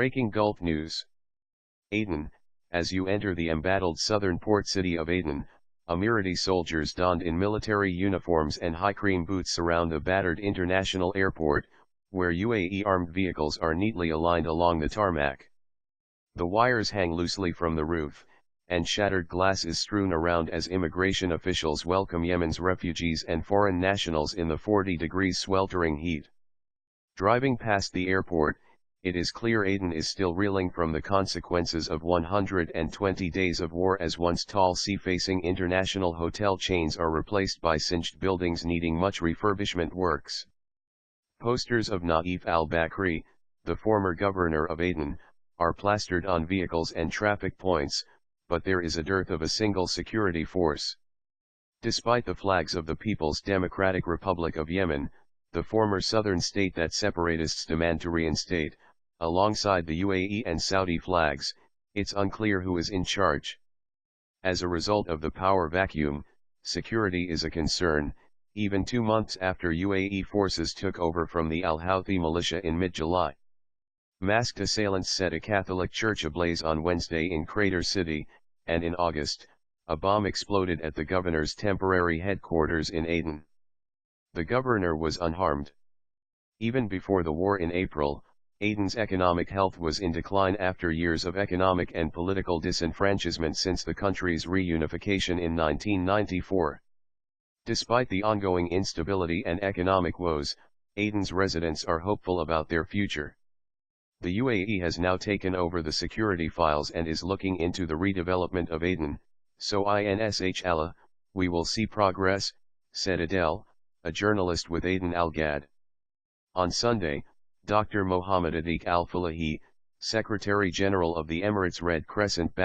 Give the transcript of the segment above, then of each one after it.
Breaking Gulf News. Aden, as you enter the embattled southern port city of Aden, Emirati soldiers donned in military uniforms and high-cream boots surround the battered international airport, where UAE armed vehicles are neatly aligned along the tarmac. The wires hang loosely from the roof, and shattered glass is strewn around as immigration officials welcome Yemen's refugees and foreign nationals in the 40 degrees sweltering heat. Driving past the airport, it is clear Aden is still reeling from the consequences of 120 days of war, as once tall sea-facing international hotel chains are replaced by singed buildings needing much refurbishment works. Posters of Naif al-Bakri, the former governor of Aden, are plastered on vehicles and traffic points, but there is a dearth of a single security force. Despite the flags of the People's Democratic Republic of Yemen, the former southern state that separatists demand to reinstate, alongside the UAE and Saudi flags, it's unclear who is in charge. As a result of the power vacuum, security is a concern, even 2 months after UAE forces took over from the Al-Houthi militia in mid-July. Masked assailants set a Catholic church ablaze on Wednesday in Crater City, and in August, a bomb exploded at the governor's temporary headquarters in Aden. The governor was unharmed. Even before the war in April, Aden's economic health was in decline after years of economic and political disenfranchisement since the country's reunification in 1994. Despite the ongoing instability and economic woes, Aden's residents are hopeful about their future. The UAE has now taken over the security files and is looking into the redevelopment of Aden, so inshallah, we will see progress, said Adel, a journalist with Aden Al-Gad. On Sunday, Dr. Mohammed Atiq Al-Falahi, Secretary-General of the Emirates Red Crescent /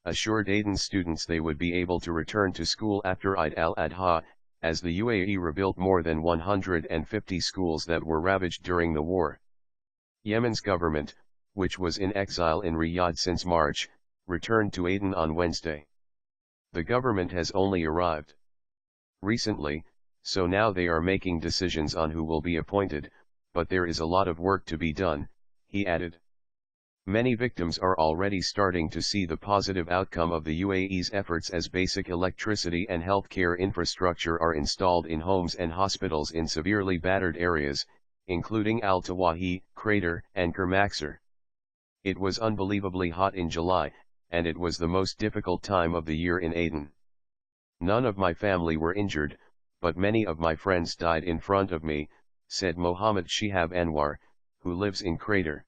assured Aden students they would be able to return to school after Eid al-Adha, as the UAE rebuilt more than 150 schools that were ravaged during the war. Yemen's government, which was in exile in Riyadh since March, returned to Aden on Wednesday. The government has only arrived recently, so now they are making decisions on who will be appointed, but there is a lot of work to be done, he added. Many victims are already starting to see the positive outcome of the UAE's efforts, as basic electricity and healthcare infrastructure are installed in homes and hospitals in severely battered areas, including Al-Tawahi, Crater, and Kermaksar. It was unbelievably hot in July, and it was the most difficult time of the year in Aden. None of my family were injured, but many of my friends died in front of me, said Mohammed Shihab Anwar, who lives in Crater.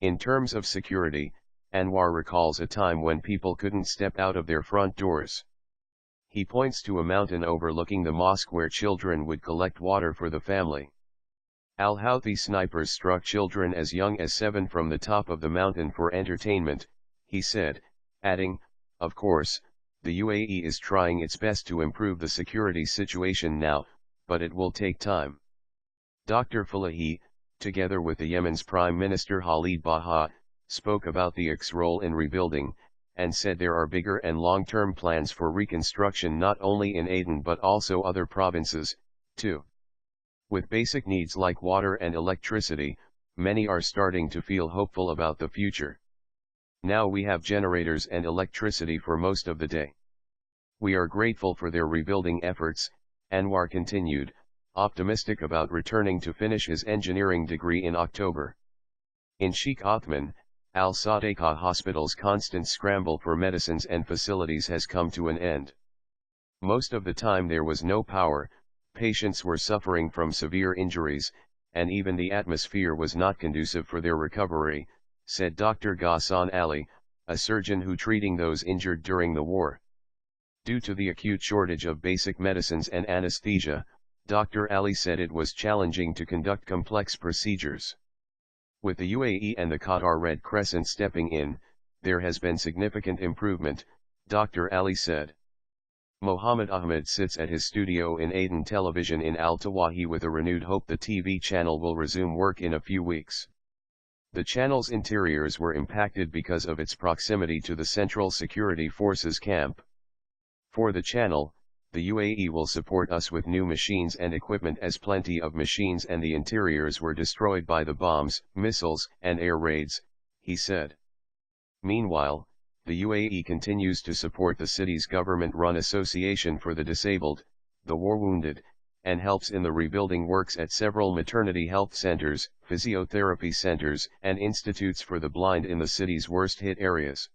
In terms of security, Anwar recalls a time when people couldn't step out of their front doors. He points to a mountain overlooking the mosque where children would collect water for the family. Al-Houthi snipers struck children as young as 7 from the top of the mountain for entertainment, he said, adding, "Of course, the UAE is trying its best to improve the security situation now, but it will take time." Dr. Falahi, together with the Yemen's Prime Minister Khalid Baha, spoke about the UAE's role in rebuilding, and said there are bigger and long-term plans for reconstruction not only in Aden but also other provinces, too. With basic needs like water and electricity, many are starting to feel hopeful about the future. Now we have generators and electricity for most of the day. We are grateful for their rebuilding efforts, Anwar continued, optimistic about returning to finish his engineering degree in October. In Sheikh Othman, Al Sadiqa Hospital's constant scramble for medicines and facilities has come to an end. Most of the time there was no power, patients were suffering from severe injuries, and even the atmosphere was not conducive for their recovery, said Dr. Ghassan Ali, a surgeon who treating those injured during the war. Due to the acute shortage of basic medicines and anesthesia, Dr. Ali said it was challenging to conduct complex procedures. With the UAE and the Qatar Red Crescent stepping in, there has been significant improvement, Dr. Ali said. Mohammed Ahmed sits at his studio in Aden Television in Al-Tawahi with a renewed hope the TV channel will resume work in a few weeks. The channel's interiors were impacted because of its proximity to the Central Security Forces camp. For the channel, The UAE will support us with new machines and equipment as plenty of machines and the interiors were destroyed by the bombs, missiles, and air raids, he said. Meanwhile, the UAE continues to support the city's government-run Association for the Disabled, the War Wounded, and helps in the rebuilding works at several maternity health centers, physiotherapy centers, and institutes for the blind in the city's worst-hit areas.